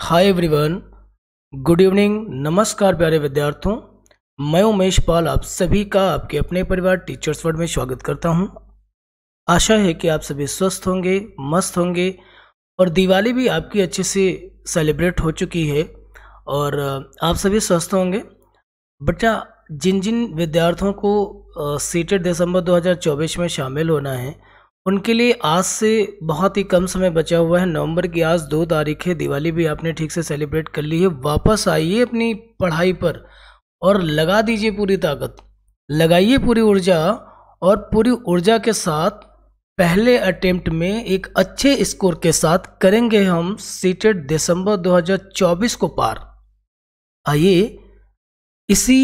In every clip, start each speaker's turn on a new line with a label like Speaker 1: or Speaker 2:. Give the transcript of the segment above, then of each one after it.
Speaker 1: Hi everyone, good evening. नमस्कार प्यारे विद्यार्थियों, मैं उमेश पाल आप सभी का आपके अपने परिवार टीचर्स वर्ल्ड में स्वागत करता हूं। आशा है कि आप सभी स्वस्थ होंगे, मस्त होंगे और दिवाली भी आपकी अच्छे से सेलिब्रेट हो चुकी है और आप सभी स्वस्थ होंगे। बच्चा, जिन जिन विद्यार्थियों को सीटेट दिसंबर 2024 में शामिल होना है उनके लिए आज से बहुत ही कम समय बचा हुआ है। नवंबर की आज 2 तारीख है। दिवाली भी आपने ठीक से सेलिब्रेट कर ली है। वापस आइए अपनी पढ़ाई पर और लगा दीजिए पूरी ताकत, लगाइए पूरी ऊर्जा और पूरी ऊर्जा के साथ पहले अटेम्प्ट में एक अच्छे स्कोर के साथ करेंगे हम सीटेट दिसंबर 2024 को पार। आइए इसी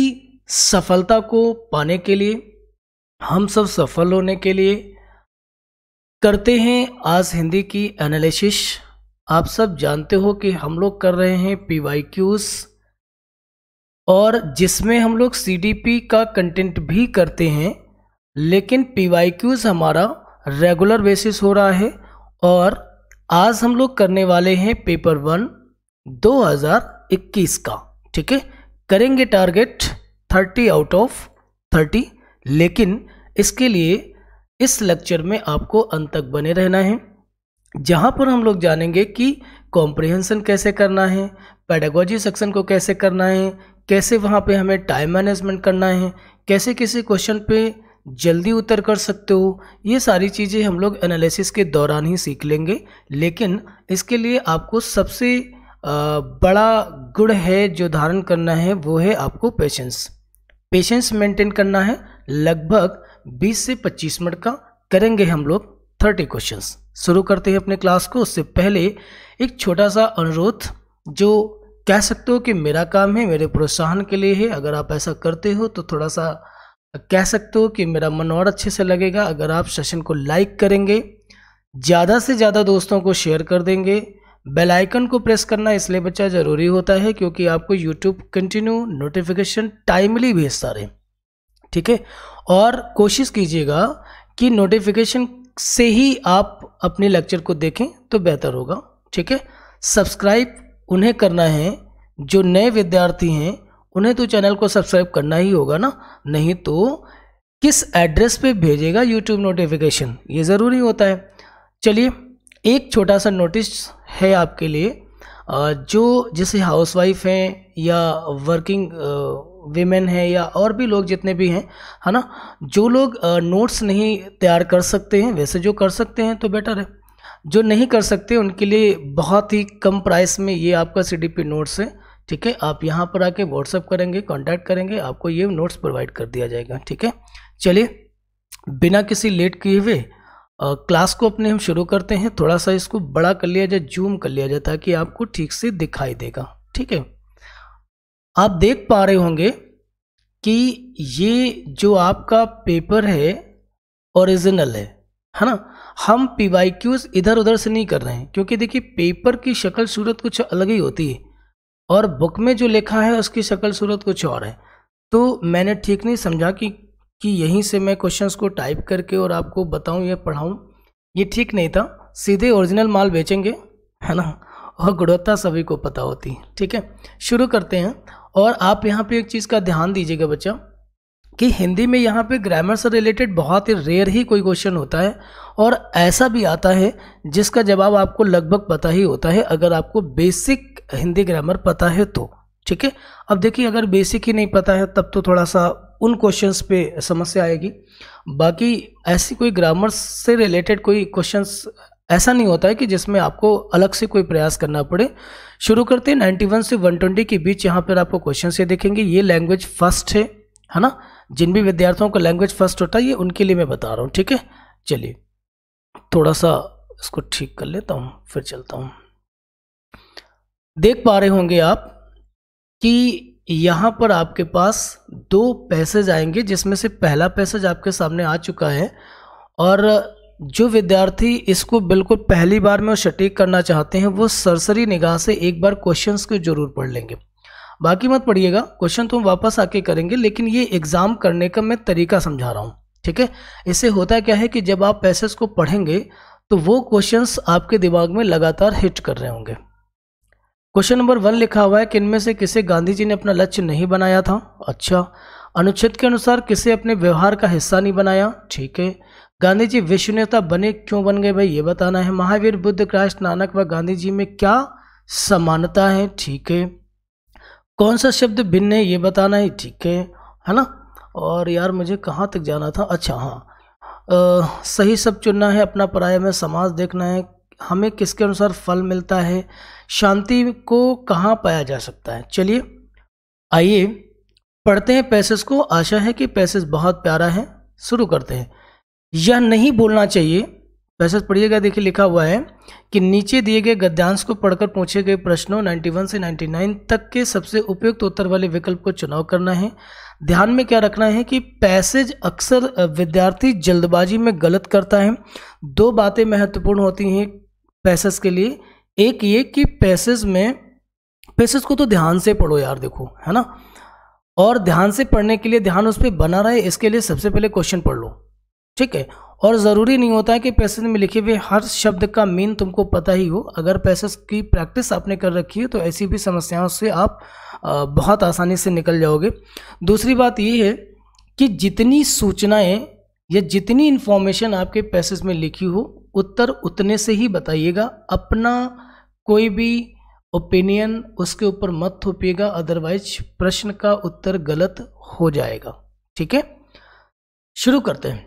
Speaker 1: सफलता को पाने के लिए, हम सब सफल होने के लिए करते हैं आज हिंदी की एनालिसिस। आप सब जानते हो कि हम लोग कर रहे हैं PYQs और जिसमें हम लोग CDP का कंटेंट भी करते हैं, लेकिन PYQs हमारा रेगुलर बेसिस हो रहा है और आज हम लोग करने वाले हैं पेपर 1 2021 का। ठीक है, करेंगे टारगेट 30 आउट ऑफ 30, लेकिन इसके लिए इस लेक्चर में आपको अंत तक बने रहना है, जहां पर हम लोग जानेंगे कि कॉम्प्रिहेंशन कैसे करना है, पेडागोजी सेक्शन को कैसे करना है, कैसे वहां पे हमें टाइम मैनेजमेंट करना है, कैसे किसी क्वेश्चन पे जल्दी उत्तर कर सकते हो। ये सारी चीज़ें हम लोग एनालिसिस के दौरान ही सीख लेंगे, लेकिन इसके लिए आपको सबसे बड़ा गुण है जो धारण करना है वो है आपको पेशेंस मेंटेन करना है। लगभग 20 से 25 मिनट का करेंगे हम लोग 30 क्वेश्चंस। शुरू करते हैं अपने क्लास को। उससे पहले एक छोटा सा अनुरोध, जो कह सकते हो कि मेरा काम है, मेरे प्रोत्साहन के लिए है। अगर आप ऐसा करते हो तो थोड़ा सा कह सकते हो कि मेरा मन और अच्छे से लगेगा। अगर आप सेशन को लाइक करेंगे, ज़्यादा से ज़्यादा दोस्तों को शेयर कर देंगे। बेल आइकन को प्रेस करना इसलिए बच्चा ज़रूरी होता है क्योंकि आपको यूट्यूब कंटिन्यू नोटिफिकेशन टाइमली भेजता रहे। ठीक है, और कोशिश कीजिएगा कि नोटिफिकेशन से ही आप अपने लेक्चर को देखें तो बेहतर होगा। ठीक है, सब्सक्राइब उन्हें करना है जो नए विद्यार्थी हैं, उन्हें तो चैनल को सब्सक्राइब करना ही होगा ना, नहीं तो किस एड्रेस पे भेजेगा यूट्यूब नोटिफिकेशन, ये ज़रूरी होता है। चलिए, एक छोटा सा नोटिस है आपके लिए, जो जैसे हाउसवाइफ हैं या वर्किंग वीमेन है या और भी लोग जितने भी हैं, है ना, जो लोग नोट्स नहीं तैयार कर सकते हैं, वैसे जो कर सकते हैं तो बेटर है। जो नहीं कर सकते उनके लिए बहुत ही कम प्राइस में ये आपका CDP नोट्स है। ठीक है, आप यहाँ पर आके व्हाट्सअप करेंगे, कांटेक्ट करेंगे, आपको ये नोट्स प्रोवाइड कर दिया जाएगा। ठीक है, चलिए बिना किसी लेट किए हुए क्लास को अपने हम शुरू करते हैं। थोड़ा सा इसको बड़ा कर लिया जाए, जूम कर लिया जाए, ताकि आपको ठीक से दिखाई देगा। ठीक है, आप देख पा रहे होंगे कि ये जो आपका पेपर है ओरिजिनल है ना। हम PYQs इधर उधर से नहीं कर रहे हैं, क्योंकि देखिए पेपर की शक्ल सूरत कुछ अलग ही होती है और बुक में जो लिखा है उसकी शक्ल सूरत कुछ और है। तो मैंने ठीक नहीं समझा कि यहीं से मैं क्वेश्चंस को टाइप करके और आपको बताऊं या पढ़ाऊं, ये ठीक नहीं था। सीधे ओरिजिनल माल बेचेंगे, है ना, और गुणवत्ता सभी को पता होती है। ठीक है, शुरू करते हैं। और आप यहाँ पे एक चीज़ का ध्यान दीजिएगा बच्चा, कि हिंदी में यहाँ पे ग्रामर से रिलेटेड बहुत ही रेयर ही कोई क्वेश्चन होता है, और ऐसा भी आता है जिसका जवाब आपको लगभग पता ही होता है, अगर आपको बेसिक हिंदी ग्रामर पता है तो। ठीक है, अब देखिए अगर बेसिक ही नहीं पता है तब तो थोड़ा सा उन क्वेश्चंस पे समस्या आएगी। बाकी ऐसी कोई ग्रामर से रिलेटेड कोई क्वेश्चंस ऐसा नहीं होता है कि जिसमें आपको अलग से कोई प्रयास करना पड़े। शुरू करते हैं। 91 से 120 के बीच यहाँ पर आपको क्वेश्चन से देखेंगे। ये लैंग्वेज फर्स्ट है ना, जिन भी विद्यार्थियों को लैंग्वेज फर्स्ट होता है ये उनके लिए मैं बता रहा हूँ। ठीक है, चलिए थोड़ा सा इसको ठीक कर लेता हूँ, फिर चलता हूँ। देख पा रहे होंगे आप कि यहाँ पर आपके पास 2 पैसेज आएंगे, जिसमें से पहला पैसेज आपके सामने आ चुका है, और जो विद्यार्थी इसको बिल्कुल पहली बार में सटीक करना चाहते हैं वो सरसरी निगाह से एक बार क्वेश्चंस को जरूर पढ़ लेंगे। बाकी मत पढ़िएगा, क्वेश्चन तो हम वापस आके करेंगे, लेकिन ये एग्जाम करने का मैं तरीका समझा रहा हूँ। ठीक है, इससे होता क्या है कि जब आप पैसेज को पढ़ेंगे तो वो क्वेश्चंस आपके दिमाग में लगातार हिट कर रहे होंगे। क्वेश्चन नंबर 1 लिखा हुआ है कि इनमें से किसे गांधी जी ने अपना लक्ष्य नहीं बनाया था। अच्छा। अनुच्छेद के अनुसार किसे अपने व्यवहार का हिस्सा नहीं बनाया। ठीक है। गांधी जी विश्व नेता बने, क्यों बन गए भाई, ये बताना है। महावीर, बुद्ध, क्राइस्ट, नानक व गांधी जी में क्या समानता है। ठीक है। कौन सा शब्द भिन्न है, ये बताना है। ठीक है ना। और यार मुझे कहाँ तक जाना था, अच्छा हाँ, सही सब चुनना है, अपना पराया में समास देखना है, हमें किसके अनुसार फल मिलता है, शांति को कहाँ पाया जा सकता है। चलिए आइए पढ़ते हैं पैसेज को। आशा है कि पैसेज बहुत प्यारा है। शुरू करते हैं। यह नहीं बोलना चाहिए, पैसेज पढ़िएगा। देखिए लिखा हुआ है कि नीचे दिए गए गद्यांश को पढ़कर पूछे गए प्रश्नों 91 से 99 तक के सबसे उपयुक्त उत्तर वाले विकल्प को चुनाव करना है। ध्यान में क्या रखना है कि पैसेज अक्सर विद्यार्थी जल्दबाजी में गलत करता है। दो बातें महत्वपूर्ण होती हैं पैसेज के लिए। एक ये कि पैसेज को तो ध्यान से पढ़ो यार, देखो है ना, और ध्यान से पढ़ने के लिए ध्यान उस पर बना रहे, इसके लिए सबसे पहले क्वेश्चन पढ़ लो। ठीक है। और ज़रूरी नहीं होता है कि पैसेज में लिखे हुए हर शब्द का मीन तुमको पता ही हो। अगर पैसेज की प्रैक्टिस आपने कर रखी है तो ऐसी भी समस्याओं से आप बहुत आसानी से निकल जाओगे। दूसरी बात ये है कि जितनी सूचनाएं या जितनी इन्फॉर्मेशन आपके पैसेज में लिखी हो, उत्तर उतने से ही बताइएगा। अपना कोई भी ओपिनियन उसके ऊपर मत थोपिएगा, अदरवाइज प्रश्न का उत्तर गलत हो जाएगा। ठीक है, शुरू करते हैं।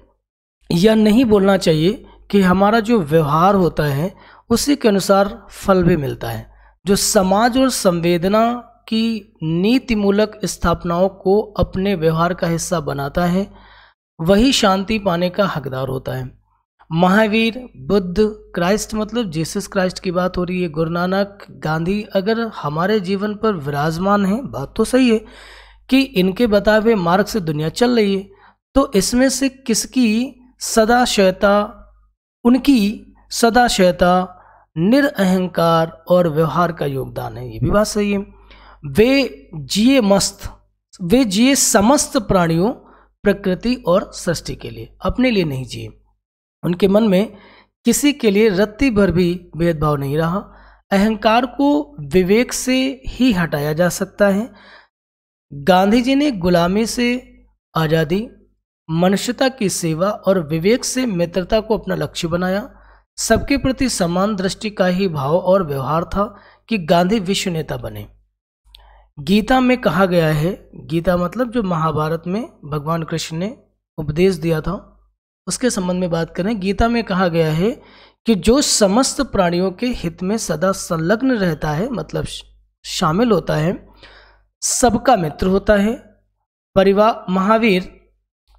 Speaker 1: यह नहीं बोलना चाहिए कि हमारा जो व्यवहार होता है उसी के अनुसार फल भी मिलता है। जो समाज और संवेदना की नीतिमूलक स्थापनाओं को अपने व्यवहार का हिस्सा बनाता है वही शांति पाने का हकदार होता है। महावीर, बुद्ध, क्राइस्ट मतलब जीसस क्राइस्ट की बात हो रही है, गुरु नानक, गांधी अगर हमारे जीवन पर विराजमान है, बात तो सही है कि इनके बताए हुए मार्ग से दुनिया चल रही है, तो इसमें से किसकी सदाशयता, उनकी सदाशयता, निरअहंकार और व्यवहार का योगदान है, ये भी बात सही है। वे जिए समस्त प्राणियों, प्रकृति और सृष्टि के लिए, अपने लिए नहीं जिए। उनके मन में किसी के लिए रत्ती भर भी भेदभाव नहीं रहा। अहंकार को विवेक से ही हटाया जा सकता है। गांधी जी ने गुलामी से आज़ादी, मनुष्यता की सेवा और विवेक से मित्रता को अपना लक्ष्य बनाया। सबके प्रति समान दृष्टि का ही भाव और व्यवहार था कि गांधी विश्व नेता बने। गीता में कहा गया है, गीता मतलब जो महाभारत में भगवान कृष्ण ने उपदेश दिया था उसके संबंध में बात करें। गीता में कहा गया है कि जो समस्त प्राणियों के हित में सदा संलग्न रहता है, मतलब शामिल होता है, सबका मित्र होता है। परिवार महावीर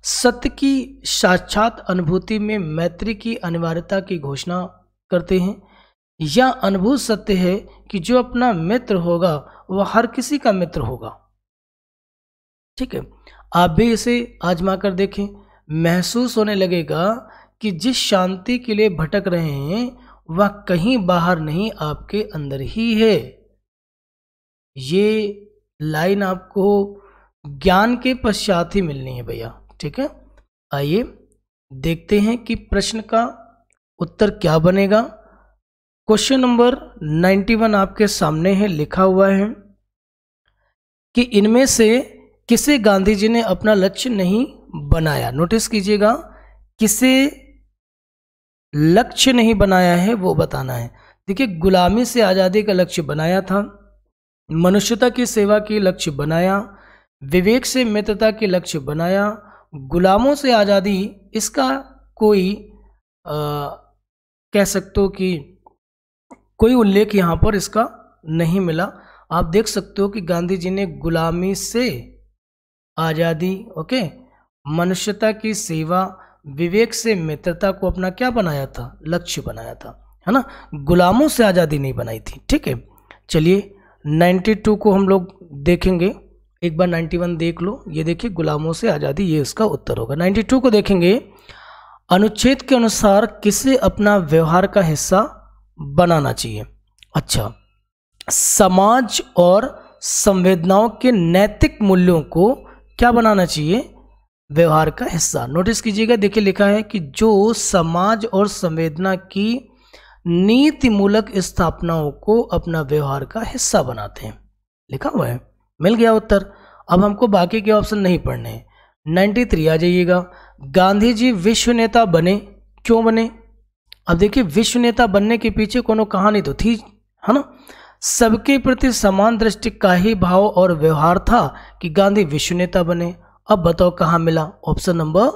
Speaker 1: सत्य की साक्षात अनुभूति में मैत्री की अनिवार्यता की घोषणा करते हैं। यह अनुभूत सत्य है कि जो अपना मित्र होगा वह हर किसी का मित्र होगा। ठीक है, आप भी इसे आजमा कर देखें, महसूस होने लगेगा कि जिस शांति के लिए भटक रहे हैं वह कहीं बाहर नहीं, आपके अंदर ही है। ये लाइन आपको ज्ञान के पश्चात ही मिलनी है भैया। ठीक है, आइए देखते हैं कि प्रश्न का उत्तर क्या बनेगा। क्वेश्चन नंबर 91 आपके सामने है। लिखा हुआ है कि इनमें से किसे गांधी जी ने अपना लक्ष्य नहीं बनाया। नोटिस कीजिएगा, किसे लक्ष्य नहीं बनाया है वो बताना है। देखिए, गुलामी से आज़ादी का लक्ष्य बनाया था, मनुष्यता की सेवा की लक्ष्य बनाया, विवेक से मित्रता के लक्ष्य बनाया, गुलामों से आज़ादी इसका कोई कह सकते हो कि कोई उल्लेख यहाँ पर इसका नहीं मिला। आप देख सकते हो कि गांधी जी ने गुलामी से आज़ादी, ओके, मनुष्यता की सेवा, विवेक से मित्रता को अपना क्या बनाया था, लक्ष्य बनाया था, है ना। गुलामों से आज़ादी नहीं बनाई थी। ठीक है, चलिए 92 को हम लोग देखेंगे। एक बार 91 देख लो। ये देखिए, गुलामों से आज़ादी, ये इसका उत्तर होगा। 92 को देखेंगे। अनुच्छेद के अनुसार किसे अपना व्यवहार का हिस्सा बनाना चाहिए। अच्छा, समाज और संवेदनाओं के नैतिक मूल्यों को क्या बनाना चाहिए, व्यवहार का हिस्सा। नोटिस कीजिएगा, देखिए लिखा है कि जो समाज और संवेदना की नीतिमूलक स्थापनाओं को अपना व्यवहार का हिस्सा बनाते हैं। लिखा हुआ है, मिल गया उत्तर। अब हमको बाकी के ऑप्शन नहीं पढ़ने हैं। 93 आ जाइएगा। गांधी जी विश्व नेता बने, क्यों बने? अब देखिए, विश्व नेता बनने के पीछे कोनो कहानी तो थी, है ना। सबके प्रति समान दृष्टि का ही भाव और व्यवहार था कि गांधी विश्व नेता बने। अब बताओ कहाँ मिला? Option number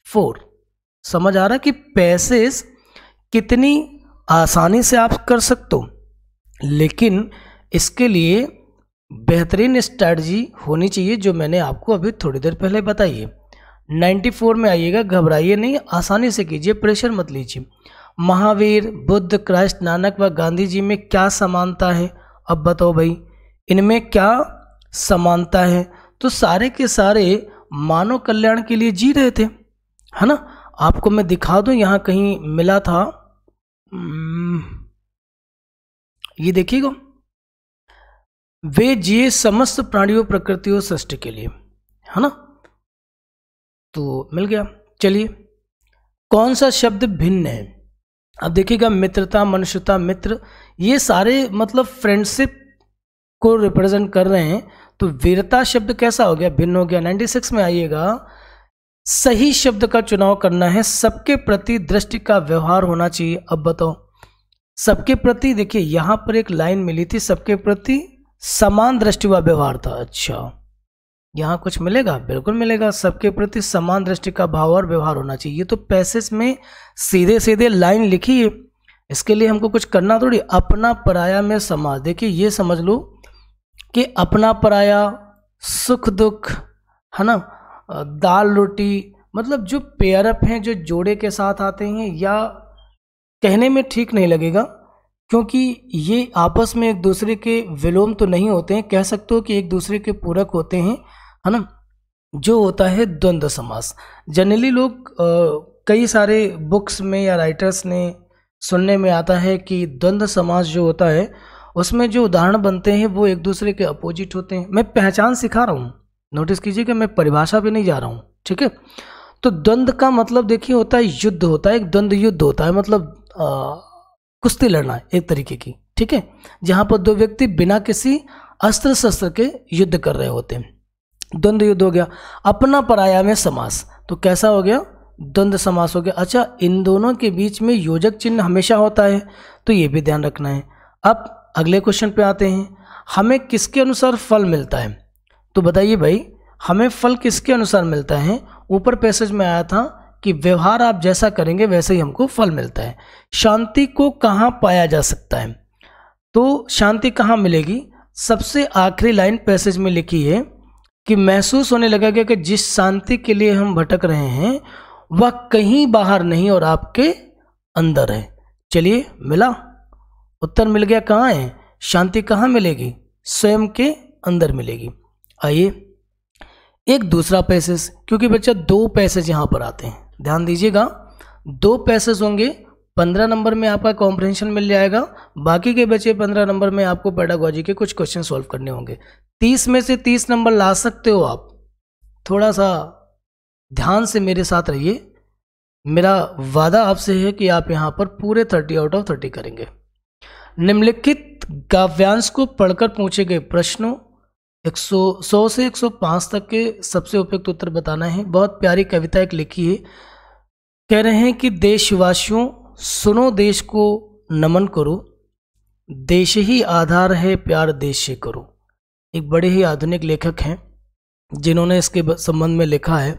Speaker 1: 4। समझ आ रहा कि पैसेज कितनी आसानी से आप कर सकते हो, लेकिन इसके लिए बेहतरीन स्ट्रैटेजी होनी चाहिए, जो मैंने आपको अभी थोड़ी देर पहले बताई है। 94 में आइएगा, घबराइए नहीं, आसानी से कीजिए, प्रेशर मत लीजिए। महावीर, बुद्ध, क्राइस्ट, नानक व गांधी जी में क्या समानता है? अब बताओ भाई, इनमें क्या समानता है? तो सारे के सारे मानव कल्याण के लिए जी रहे थे, है ना। आपको मैं दिखा दूं, यहाँ कहीं मिला था, ये देखिएगा, वे जिए समस्त प्राणियों, प्रकृतियों, सृष्टि के लिए, है ना। तो मिल गया। चलिए, कौन सा शब्द भिन्न है? अब देखिएगा, मित्रता, मनुष्यता, मित्र, ये सारे मतलब फ्रेंडशिप को रिप्रेजेंट कर रहे हैं। तो वीरता शब्द कैसा हो गया? भिन्न हो गया। 96 में आइएगा, सही शब्द का चुनाव करना है। सबके प्रति दृष्टि का व्यवहार होना चाहिए। अब बताओ, सबके प्रति, देखिए यहां पर एक लाइन मिली थी, सबके प्रति समान दृष्टि व व्यवहार था। अच्छा, यहाँ कुछ मिलेगा? बिल्कुल मिलेगा। सबके प्रति समान दृष्टि का भाव और व्यवहार होना चाहिए। तो पैसेज में सीधे सीधे लाइन लिखी है, इसके लिए हमको कुछ करना थोड़ी। अपना पराया में समाज, देखिए ये समझ लो कि अपना पराया, सुख दुख, है ना, दाल रोटी, मतलब जो पेयर अप हैं, जो जोड़े के साथ आते हैं, या कहने में ठीक नहीं लगेगा क्योंकि ये आपस में एक दूसरे के विलोम तो नहीं होते हैं, कह सकते हो कि एक दूसरे के पूरक होते हैं, है ना। जो होता है द्वंद्व समास। जनरली लोग कई सारे बुक्स में या राइटर्स ने सुनने में आता है कि द्वंद्व समास जो होता है उसमें जो उदाहरण बनते हैं वो एक दूसरे के अपोजिट होते हैं। मैं पहचान सिखा रहा हूँ, नोटिस कीजिए कि मैं परिभाषा पे नहीं जा रहा हूँ, ठीक है। तो द्वंद्व का मतलब देखिए होता है युद्ध, होता है एक द्वंद्व युद्ध होता है, मतलब कुश्ती लड़ना एक तरीके की, ठीक है, जहाँ पर दो व्यक्ति बिना किसी अस्त्र शस्त्र के युद्ध कर रहे होते हैं, द्वंद्व युद्ध हो गया। अपना पराया में समास, तो कैसा हो गया? द्वंद्व समास हो गया। अच्छा, इन दोनों के बीच में योजक चिन्ह हमेशा होता है, तो ये भी ध्यान रखना है। अब अगले क्वेश्चन पे आते हैं, हमें किसके अनुसार फल मिलता है? तो बताइए भाई, हमें फल किसके अनुसार मिलता है? ऊपर पैसेज में आया था कि व्यवहार आप जैसा करेंगे वैसे ही हमको फल मिलता है। शांति को कहाँ पाया जा सकता है? तो शांति कहाँ मिलेगी? सबसे आखिरी लाइन पैसेज में लिखी है कि महसूस होने लगा कि जिस शांति के लिए हम भटक रहे हैं वह कहीं बाहर नहीं और आपके अंदर है। चलिए, मिला उत्तर, मिल गया। कहाँ है शांति? कहाँ मिलेगी? स्वयं के अंदर मिलेगी। आइए एक दूसरा पैसेज, क्योंकि बच्चा दो पैसेज यहाँ पर आते हैं, ध्यान दीजिएगा, दो पैसेज होंगे। 15 नंबर में आपका कॉम्प्रिहेंशन मिल जाएगा, बाकी के बचे 15 नंबर में आपको पेडागोजी के कुछ क्वेश्चन सॉल्व करने होंगे। 30 में से 30 नंबर ला सकते हो आप। थोड़ा सा ध्यान से मेरे साथ रहिए, मेरा वादा आपसे है कि आप यहाँ पर पूरे 30 आउट ऑफ 30 करेंगे। निम्नलिखित काव्यांश को पढ़कर पूछे गए प्रश्नों 100 से 105 तक के सबसे उपयुक्त उत्तर बताना है। बहुत प्यारी कविता एक लिखी है, कह रहे हैं कि देशवासियों सुनो, देश को नमन करो, देश ही आधार है, प्यार देश से करो। एक बड़े ही आधुनिक लेखक हैं जिन्होंने इसके संबंध में लिखा है,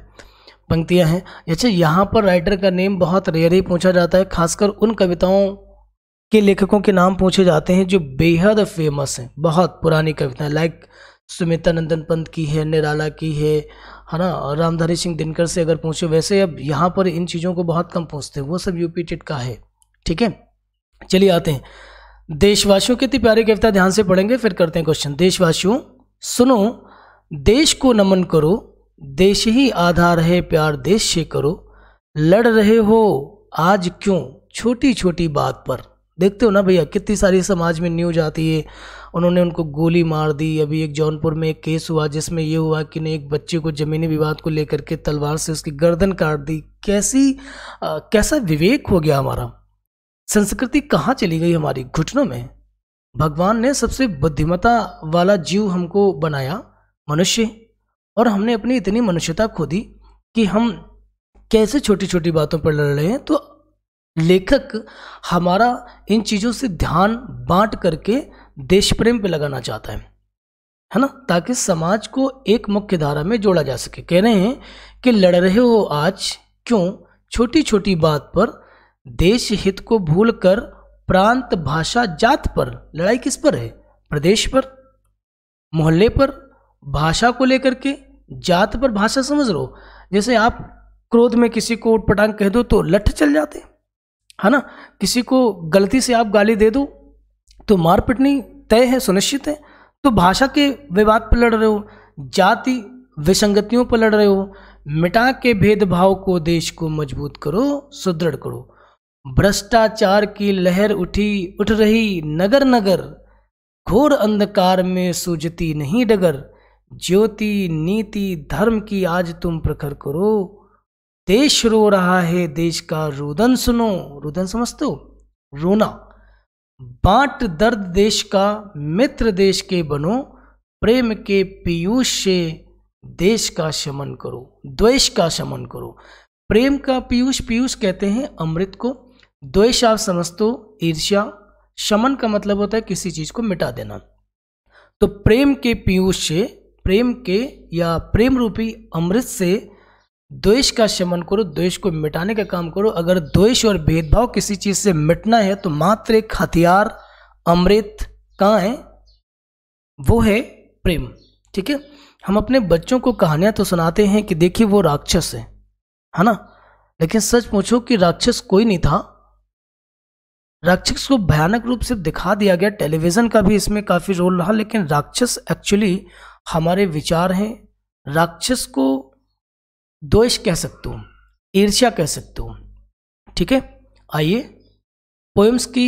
Speaker 1: पंक्तियां हैं। अच्छा, यहाँ पर राइटर का नेम बहुत रेयर ही पूछा जाता है, खासकर उन कविताओं के लेखकों के नाम पूछे जाते हैं जो बेहद फेमस हैं, बहुत पुरानी कविताएं, लाइक सुमित्रा नंदन पंत की है, निराला की है ना, रामधारी सिंह दिनकर से अगर पूछे। वैसे अब यहाँ पर इन चीज़ों को बहुत कम पूछते हैं, वो सब यूपी टेट का है, ठीक है। चलिए आते हैं, देशवासियों की इतनी प्यारी कविता ध्यान से पढ़ेंगे, फिर करते हैं क्वेश्चन। देशवासियों सुनो, देश को नमन करो, देश ही आधार है, प्यार देश से करो, लड़ रहे हो आज क्यों छोटी छोटी बात पर। देखते हो ना भैया, कितनी सारी समाज में न्यूज आती है, उन्होंने उनको गोली मार दी। अभी एक जौनपुर में एक केस हुआ जिसमें ये हुआ कि ने एक बच्चे को जमीनी विवाद को लेकर के तलवार से उसकी गर्दन काट दी। कैसा विवेक हो गया हमारा। संस्कृति कहाँ चली गई हमारी? घुटनों में। भगवान ने सबसे बुद्धिमत्ता वाला जीव हमको बनाया, मनुष्य, और हमने अपनी इतनी मनुष्यता खो दी कि हम कैसे छोटी छोटी बातों पर लड़ रहे हैं। तो लेखक हमारा इन चीज़ों से ध्यान बांट करके देश प्रेम पे लगाना चाहता है ना, ताकि समाज को एक मुख्य धारा में जोड़ा जा सके। कह रहे हैं कि लड़ रहे हो आज क्यों छोटी छोटी बात पर, देश हित को भूलकर प्रांत भाषा जात पर। लड़ाई किस पर है? प्रदेश पर, मोहल्ले पर, भाषा को लेकर के। जात पर भाषा समझ लो, जैसे आप क्रोध में किसी को उटपटांग कह दो तो लठ चल जाते, है ना। किसी को गलती से आप गाली दे दो तो मार पिटनी तय है, सुनिश्चित है। तो भाषा के विवाद पर लड़ रहे हो, जाति विसंगतियों पर लड़ रहे हो। मिटा के भेदभाव को देश को मजबूत करो, सुदृढ़ करो। भ्रष्टाचार की लहर उठ रही नगर नगर, घोर अंधकार में सूझती नहीं डगर। ज्योति नीति धर्म की आज तुम प्रखर करो, देश रो रहा है देश का रुदन सुनो। रुदन समझते हो? रोना। बांट दर्द देश का, मित्र देश के बनो, प्रेम के पीयूष से देश का शमन करो, द्वेष का शमन करो। प्रेम का पीयूष, पीयूष कहते हैं अमृत को। द्वेष आप समझते हो ईर्ष्या। शमन का मतलब होता है किसी चीज को मिटा देना। तो प्रेम के पीयूष से, प्रेम के या प्रेम रूपी अमृत से द्वेष का शमन करो, द्वेष को मिटाने का काम करो। अगर द्वेष और भेदभाव किसी चीज से मिटना है तो मात्र एक हथियार, अमृत कहाँ है? वो है प्रेम। ठीक है, हम अपने बच्चों को कहानियां तो सुनाते हैं कि देखिए वो राक्षस है ना, लेकिन सच पूछो कि राक्षस कोई नहीं था। राक्षस को भयानक रूप से दिखा दिया गया, टेलीविजन का भी इसमें काफी रोल रहा, लेकिन राक्षस एक्चुअली हमारे विचार हैं। राक्षस को द्वेष कह सकते हो, ईर्ष्या कह सकते हो। ठीक है, आइए पोएम्स की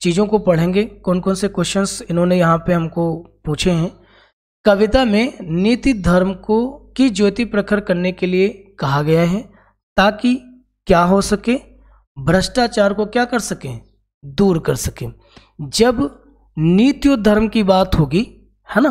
Speaker 1: चीज़ों को पढ़ेंगे। कौन कौन से क्वेश्चंस इन्होंने यहाँ पे हमको पूछे हैं। कविता में नीति धर्म को की ज्योति प्रखर करने के लिए कहा गया है, ताकि क्या हो सके? भ्रष्टाचार को क्या कर सकें? दूर कर सकें। जब नीति और धर्म की बात होगी, है ना,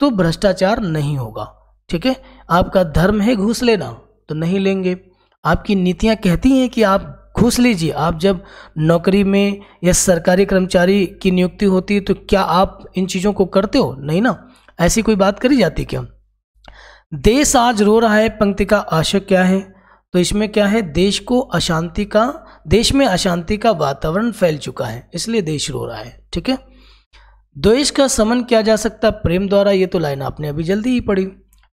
Speaker 1: तो भ्रष्टाचार नहीं होगा। ठीक है, आपका धर्म है घूस लेना तो नहीं लेंगे। आपकी नीतियां कहती हैं कि आप घूस लीजिए। आप जब नौकरी में या सरकारी कर्मचारी की नियुक्ति होती है तो क्या आप इन चीज़ों को करते हो? नहीं ना, ऐसी कोई बात करी जाती क्या? देश आज रो रहा है पंक्ति का आशय क्या है? तो इसमें क्या है? देश में अशांति का वातावरण फैल चुका है, इसलिए देश रो रहा है। ठीक है, द्वेष का शमन किया जा सकता प्रेम द्वारा, ये तो लाइन आपने अभी जल्दी ही पढ़ी।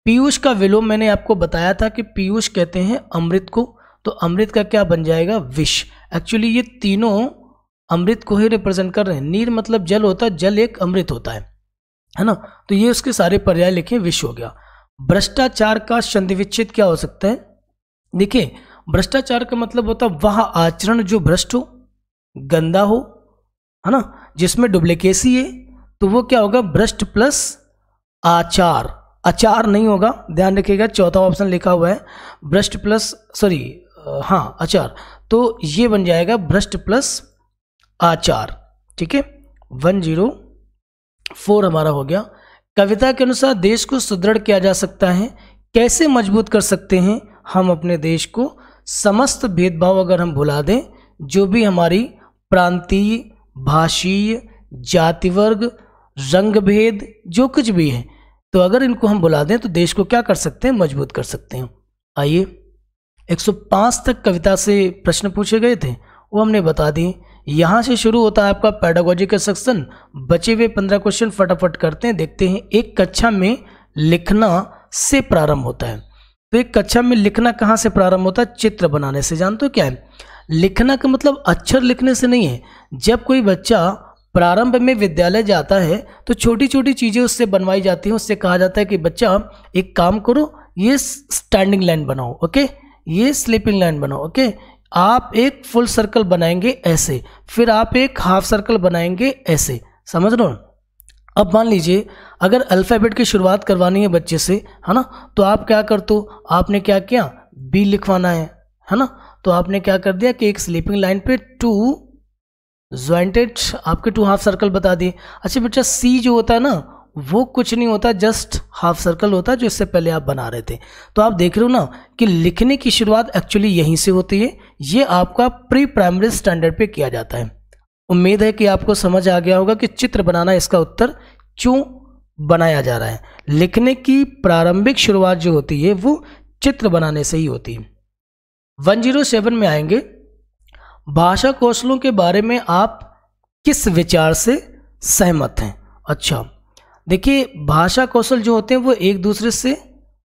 Speaker 1: पीयूष का विलोम मैंने आपको बताया था कि पीयूष कहते हैं अमृत को, तो अमृत का क्या बन जाएगा? विष। एक्चुअली ये तीनों अमृत को ही रिप्रेजेंट कर रहे हैं। नीर मतलब जल होता है, जल एक अमृत होता है ना, तो ये उसके सारे पर्याय लिखे, विष हो गया। भ्रष्टाचार का संधि विच्छेद क्या हो सकता है? देखिए, भ्रष्टाचार का मतलब होता है वह आचरण जो भ्रष्ट हो, गंदा हो, है ना, जिसमें डुप्लीकेसी है, तो वो क्या होगा? भ्रष्ट प्लस आचार। आचार नहीं होगा, ध्यान रखिएगा, चौथा ऑप्शन लिखा हुआ है भ्रष्ट प्लस आचार, तो ये बन जाएगा भ्रष्ट प्लस आचार। ठीक है, 104 हमारा हो गया। कविता के अनुसार देश को सुदृढ़ किया जा सकता है, कैसे मजबूत कर सकते हैं हम अपने देश को? समस्त भेदभाव अगर हम भुला दें, जो भी हमारी प्रांतीय, भाषीय, जाति वर्ग, रंग भेद जो कुछ भी है, तो अगर इनको हम भुला दें तो देश को क्या कर सकते हैं? मजबूत कर सकते हैं। आइए, 105 तक कविता से प्रश्न पूछे गए थे, वो हमने बता दिए। यहाँ से शुरू होता है आपका पेडागोजी का सेक्शन। बचे हुए 15 क्वेश्चन फटाफट करते हैं, देखते हैं। एक कक्षा में लिखना से प्रारंभ होता है, तो एक कक्षा में लिखना कहाँ से प्रारंभ होता है? चित्र बनाने से। जानते हो क्या है लिखना का मतलब? अक्षर लिखने से नहीं है। जब कोई बच्चा प्रारंभ में विद्यालय जाता है तो छोटी छोटी चीज़ें उससे बनवाई जाती हैं। उससे कहा जाता है कि बच्चा एक काम करो, ये स्टैंडिंग लाइन बनाओ, ओके, ये स्लीपिंग लाइन बनाओ, ओके, आप एक फुल सर्कल बनाएंगे ऐसे, फिर आप एक हाफ सर्कल बनाएंगे ऐसे, समझ लो। अब मान लीजिए अगर अल्फ़ाबेट की शुरुआत करवानी है बच्चे से, है ना, तो आप क्या करते हो? आपने क्या किया? बी लिखवाना है ना, तो आपने क्या कर दिया कि एक स्लीपिंग लाइन पे 2 ज्वाइंटेड आपके 2 हाफ सर्कल बता दिए। अच्छा बच्चा सी जो होता है ना वो कुछ नहीं होता, जस्ट हाफ सर्कल होता है जो इससे पहले आप बना रहे थे। तो आप देख रहे हो ना कि लिखने की शुरुआत एक्चुअली यहीं से होती है। ये आपका प्री प्राइमरी स्टैंडर्ड पे किया जाता है। उम्मीद है कि आपको समझ आ गया होगा कि चित्र बनाना इसका उत्तर क्यों बनाया जा रहा है। लिखने की प्रारंभिक शुरुआत जो होती है वो चित्र बनाने से ही होती है। 107 में आएंगे, भाषा कौशलों के बारे में आप किस विचार से सहमत हैं। अच्छा देखिए, भाषा कौशल जो होते हैं वो एक दूसरे से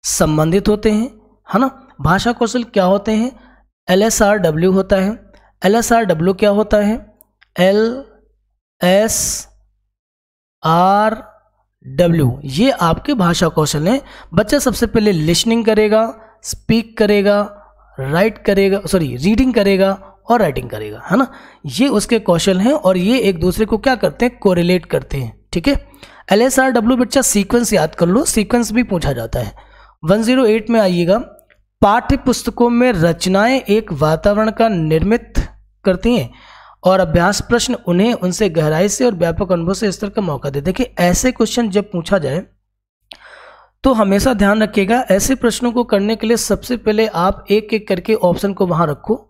Speaker 1: संबंधित होते हैं, है ना। भाषा कौशल क्या होते हैं, LSRW होता है। LSRW क्या होता है, LSRW, ये आपके भाषा कौशल हैं। बच्चा सबसे पहले लिसनिंग करेगा, स्पीक करेगा, रीडिंग करेगा और राइटिंग करेगा, है ना। ये उसके कौशल हैं और ये एक दूसरे को क्या करते हैं, कोरिलेट करते हैं, ठीक है। LSRW बच्चा सीक्वेंस याद कर लो, सीक्वेंस भी पूछा जाता है। 108 में आइएगा, पाठ्य पुस्तकों में रचनाएं एक वातावरण का निर्मित करती हैं और अभ्यास प्रश्न उन्हें उनसे गहराई से और व्यापक अनुभव से स्तर का मौका देते। देखिए ऐसे क्वेश्चन जब पूछा जाए तो हमेशा ध्यान रखिएगा, ऐसे प्रश्नों को करने के लिए सबसे पहले आप एक एक करके ऑप्शन को वहां रखो।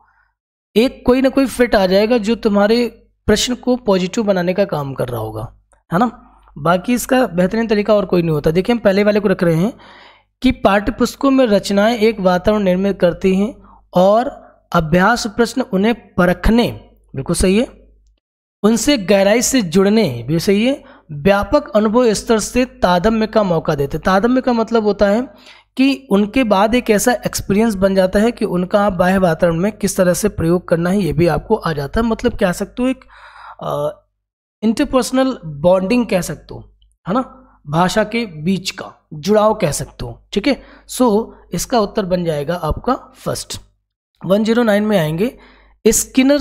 Speaker 1: एक कोई ना कोई फिट आ जाएगा जो तुम्हारे प्रश्न को पॉजिटिव बनाने का काम कर रहा होगा, है ना। बाकी इसका बेहतरीन तरीका और कोई नहीं होता। देखिए हम पहले वाले को रख रहे हैं कि पाठ्य पुस्तकों में रचनाएं एक वातावरण निर्मित करती हैं और अभ्यास प्रश्न उन्हें परखने, बिल्कुल सही है, उनसे गहराई से जुड़ने भी सही है, व्यापक अनुभव स्तर से तादात्म्य का मौका देते। तादात्म्य का मतलब होता है कि उनके बाद एक ऐसा एक्सपीरियंस बन जाता है कि उनका आप बाह्य वातावरण में किस तरह से प्रयोग करना है ये भी आपको आ जाता है। मतलब कह सकते हो एक इंटरपर्सनल बॉन्डिंग कह सकते हो, है ना, भाषा के बीच का जुड़ाव कह सकते हो, ठीक है। सो इसका उत्तर बन जाएगा आपका फर्स्ट। 109 में आएंगे, स्किनर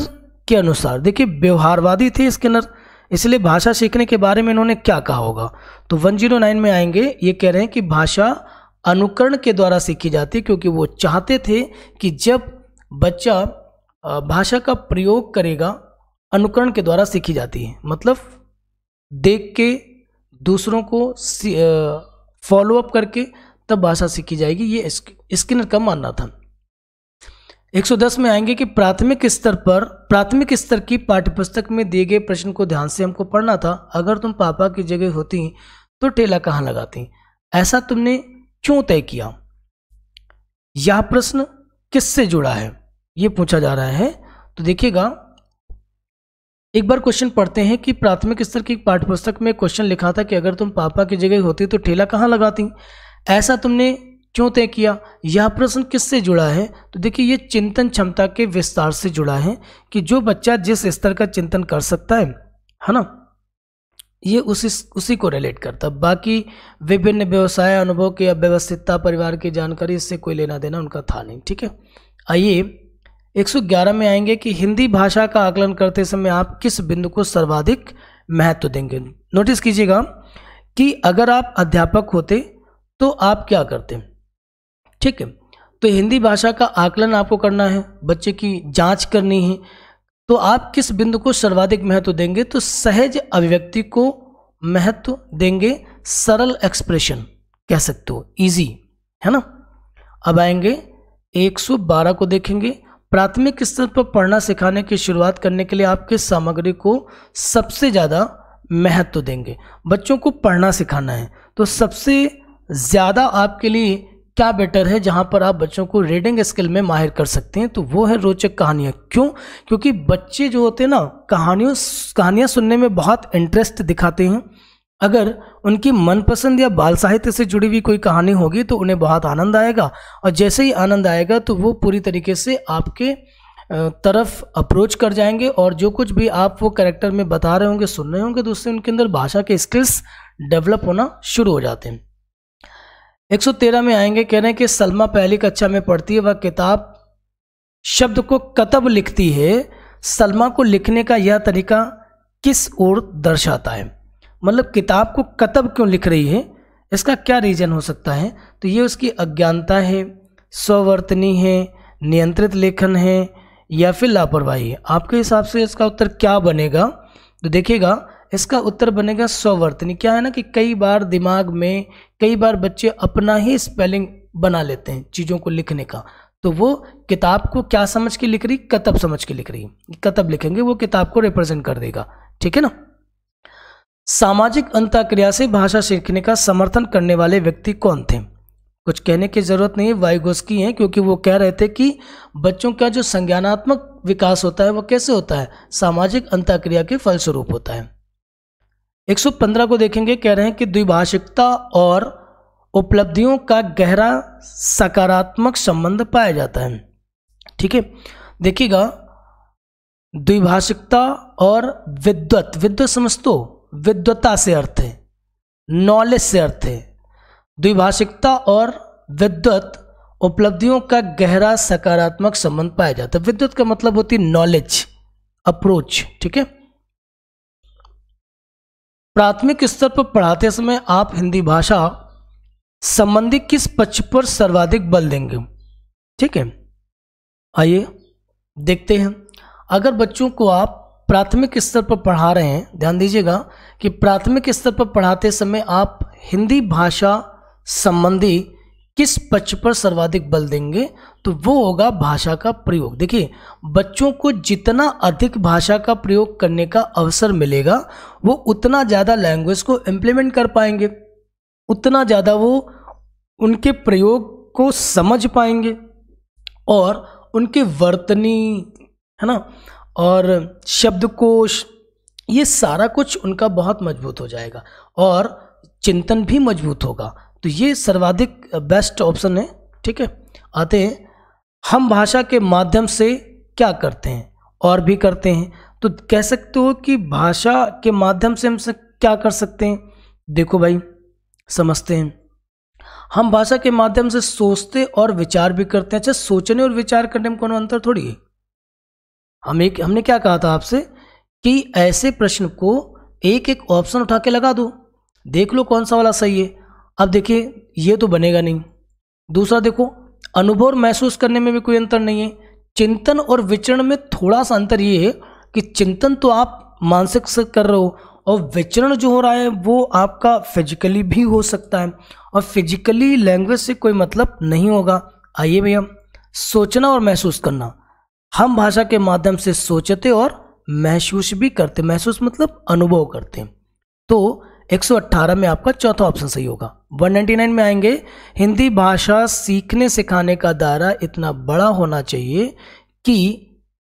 Speaker 1: के अनुसार, देखिए व्यवहारवादी थे स्किनर, इसलिए भाषा सीखने के बारे में इन्होंने क्या कहा होगा। तो 109 में आएंगे, ये कह रहे हैं कि भाषा अनुकरण के द्वारा सीखी जाती है, क्योंकि वो चाहते थे कि जब बच्चा भाषा का प्रयोग करेगा अनुकरण के द्वारा सीखी जाती है, मतलब देख के दूसरों को फॉलो अप करके तब भाषा सीखी जाएगी, ये स्किनर का मानना था। 110 में आएंगे कि प्राथमिक स्तर की पाठ्यपुस्तक में दिए गए प्रश्न को ध्यान से हमको पढ़ना था। अगर तुम पापा की जगह होती तो ठेला कहाँ लगाती, ऐसा तुमने क्यों तय किया। यह प्रश्न किससे जुड़ा है, ये पूछा जा रहा है। तो देखिएगा एक बार क्वेश्चन पढ़ते हैं कि प्राथमिक स्तर की पाठ्यपुस्तक में क्वेश्चन लिखा था कि अगर तुम पापा की जगह होती तो ठेला कहाँ लगाती, ऐसा तुमने क्यों तय किया। यह प्रश्न किससे जुड़ा है, तो देखिए ये चिंतन क्षमता के विस्तार से जुड़ा है कि जो बच्चा जिस स्तर का चिंतन कर सकता है ना, ये उसी को रिलेट करता। बाकी विभिन्न व्यवसाय अनुभव की अव्यवस्थितता परिवार की जानकारी, इससे कोई लेना देना उनका था नहीं, ठीक है। आइए 111 में आएंगे कि हिंदी भाषा का आकलन करते समय आप किस बिंदु को सर्वाधिक महत्व देंगे। नोटिस कीजिएगा कि अगर आप अध्यापक होते तो आप क्या करते, ठीक है। तो हिंदी भाषा का आकलन आपको करना है, बच्चे की जांच करनी है, तो आप किस बिंदु को सर्वाधिक महत्व देंगे, तो सहज अभिव्यक्ति को महत्व देंगे, सरल एक्सप्रेशन कह सकते हो, इजी, है ना। अब आएंगे 112 को देखेंगे, प्राथमिक स्तर पर पढ़ना सिखाने की शुरुआत करने के लिए आप किस सामग्री को सबसे ज़्यादा महत्व देंगे। बच्चों को पढ़ना सिखाना है तो सबसे ज़्यादा आपके लिए क्या बेटर है जहां पर आप बच्चों को रीडिंग स्किल में माहिर कर सकते हैं, तो वो है रोचक कहानियाँ। क्यों, क्योंकि बच्चे जो होते हैं ना कहानियाँ सुनने में बहुत इंटरेस्ट दिखाते हैं। अगर उनकी मनपसंद या बाल साहित्य से जुड़ी हुई कोई कहानी होगी तो उन्हें बहुत आनंद आएगा, और जैसे ही आनंद आएगा तो वो पूरी तरीके से आपके तरफ अप्रोच कर जाएंगे, और जो कुछ भी आप वो कैरेक्टर में बता रहे होंगे, सुन रहे होंगे, तो उससे उनके अंदर भाषा के स्किल्स डेवलप होना शुरू हो जाते हैं। 113 में आएंगे, कह रहे हैं कि सलमा पहली कक्षा में पढ़ती है, वह किताब शब्द को कतब लिखती है, सलमा को लिखने का यह तरीका किस ओर दर्शाता है। मतलब किताब को कतब क्यों लिख रही है, इसका क्या रीजन हो सकता है, तो ये उसकी अज्ञानता है, स्ववर्तनी है, नियंत्रित लेखन है या फिर लापरवाही है? आपके हिसाब से इसका उत्तर क्या बनेगा? तो देखिएगा इसका उत्तर बनेगा स्ववर्तनी। क्या है ना कि कई बार दिमाग में कई बार बच्चे अपना ही स्पेलिंग बना लेते हैं चीज़ों को लिखने का, तो वो किताब को क्या समझ के लिख रही, कतब समझ के लिख रही। कतब लिखेंगे वो किताब को रिप्रेजेंट कर देगा, ठीक है ना। सामाजिक अंतःक्रिया से भाषा सीखने का समर्थन करने वाले व्यक्ति कौन थे? कुछ कहने की जरूरत नहीं है, वाइगोस्की हैं, क्योंकि वो कह रहे थे कि बच्चों का जो संज्ञानात्मक विकास होता है वो कैसे होता है, सामाजिक अंतःक्रिया के फलस्वरूप होता है। 115 को देखेंगे, कह रहे हैं कि द्विभाषिकता और उपलब्धियों का गहरा सकारात्मक संबंध पाया जाता है। ठीक है, देखिएगा द्विभाषिकता और विद्वत समझ तो विद्वता से अर्थ है, नॉलेज से अर्थ है। द्विभाषिकता और विद्वत उपलब्धियों का गहरा सकारात्मक संबंध पाया जाता है। विद्वत का मतलब होती है नॉलेज, अप्रोच। ठीक है, प्राथमिक स्तर पर पढ़ाते समय आप हिंदी भाषा संबंधी किस पक्ष पर सर्वाधिक बल देंगे? ठीक है, आइए देखते हैं। अगर बच्चों को आप प्राथमिक स्तर पर पढ़ा रहे हैं, ध्यान दीजिएगा कि प्राथमिक स्तर पर पढ़ाते समय आप हिंदी भाषा संबंधी किस पक्ष पर सर्वाधिक बल देंगे, तो वो होगा भाषा का प्रयोग। देखिए, बच्चों को जितना अधिक भाषा का प्रयोग करने का अवसर मिलेगा वो उतना ज़्यादा लैंग्वेज को इम्प्लीमेंट कर पाएंगे, उतना ज़्यादा वो उनके प्रयोग को समझ पाएंगे और उनके वर्तनी, है ना, और शब्दकोश, ये सारा कुछ उनका बहुत मजबूत हो जाएगा और चिंतन भी मजबूत होगा। तो ये सर्वाधिक बेस्ट ऑप्शन है। ठीक है, आते हैं हम भाषा के माध्यम से क्या करते हैं और भी करते हैं। तो कह सकते हो कि भाषा के माध्यम से हम क्या कर सकते हैं। देखो भाई, समझते हैं। हम भाषा के माध्यम से सोचते और विचार भी करते हैं। अच्छा, सोचने और विचार करने में कोनो अंतर थोड़ी है। हमने क्या कहा था आपसे कि ऐसे प्रश्न को एक एक ऑप्शन उठा के लगा दो, देख लो कौन सा वाला सही है। अब देखिए, ये तो बनेगा नहीं। दूसरा देखो, अनुभव और महसूस करने में भी कोई अंतर नहीं है। चिंतन और विचरण में थोड़ा सा अंतर ये है कि चिंतन तो आप मानसिक से कर रहे हो और विचरण जो हो रहा है वो आपका फिजिकली भी हो सकता है, और फिजिकली लैंग्वेज से कोई मतलब नहीं होगा। आइए भैया, सोचना और महसूस करना। हम भाषा के माध्यम से सोचते और महसूस भी करते। महसूस मतलब अनुभव करते हैं। तो 118 में आपका चौथा ऑप्शन सही होगा। 199 में आएंगे, हिंदी भाषा सीखने सिखाने का दायरा इतना बड़ा होना चाहिए कि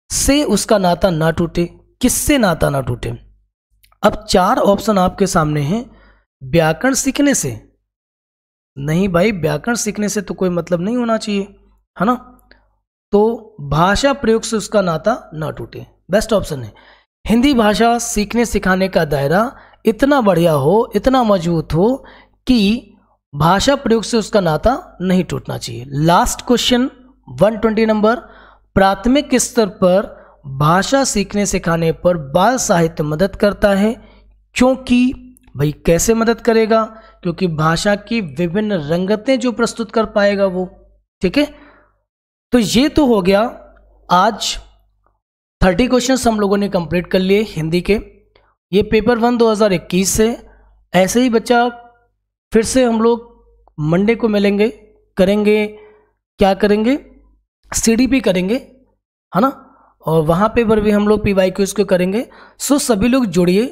Speaker 1: से उसका नाता ना टूटे। किससे नाता ना टूटे? अब 4 ऑप्शन आपके सामने हैं। व्याकरण सीखने से नहीं भाई, व्याकरण सीखने से तो कोई मतलब नहीं होना चाहिए, है ना। तो भाषा प्रयोग से उसका नाता ना टूटे, बेस्ट ऑप्शन है। हिंदी भाषा सीखने सिखाने का दायरा इतना बढ़िया हो, इतना मजबूत हो कि भाषा प्रयोग से उसका नाता नहीं टूटना चाहिए। लास्ट क्वेश्चन 120 नंबर, प्राथमिक स्तर पर भाषा सीखने सिखाने पर बाल साहित्य मदद करता है, क्योंकि भाई कैसे मदद करेगा? क्योंकि भाषा की विभिन्न रंगतें जो प्रस्तुत कर पाएगा वो। ठीक है, तो ये तो हो गया। आज 30 क्वेश्चंस हम लोगों ने कंप्लीट कर लिए हिंदी के। ये पेपर 1 2021 से। ऐसे ही बच्चा फिर से हम लोग मंडे को मिलेंगे, करेंगे क्या करेंगे, CDP करेंगे, है ना, और वहाँ पे पर भी हम लोग PYQs को करेंगे। सो सभी लोग जुड़िए,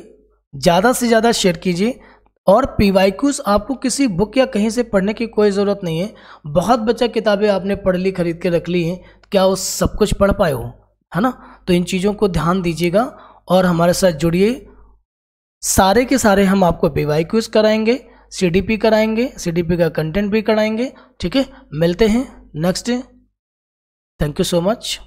Speaker 1: ज़्यादा से ज़्यादा शेयर कीजिए। और PYQs आपको किसी बुक या कहीं से पढ़ने की कोई ज़रूरत नहीं है। बहुत बच्चा किताबें आपने पढ़ ली, खरीद के रख ली हैं, क्या वो सब कुछ पढ़ पाए हो, है ना। तो इन चीज़ों को ध्यान दीजिएगा और हमारे साथ जुड़िए। सारे के सारे हम आपको PYQs कराएंगे, CDP कराएंगे, CDP का कंटेंट भी कराएंगे। ठीक है, मिलते हैं next day. Thank you so much.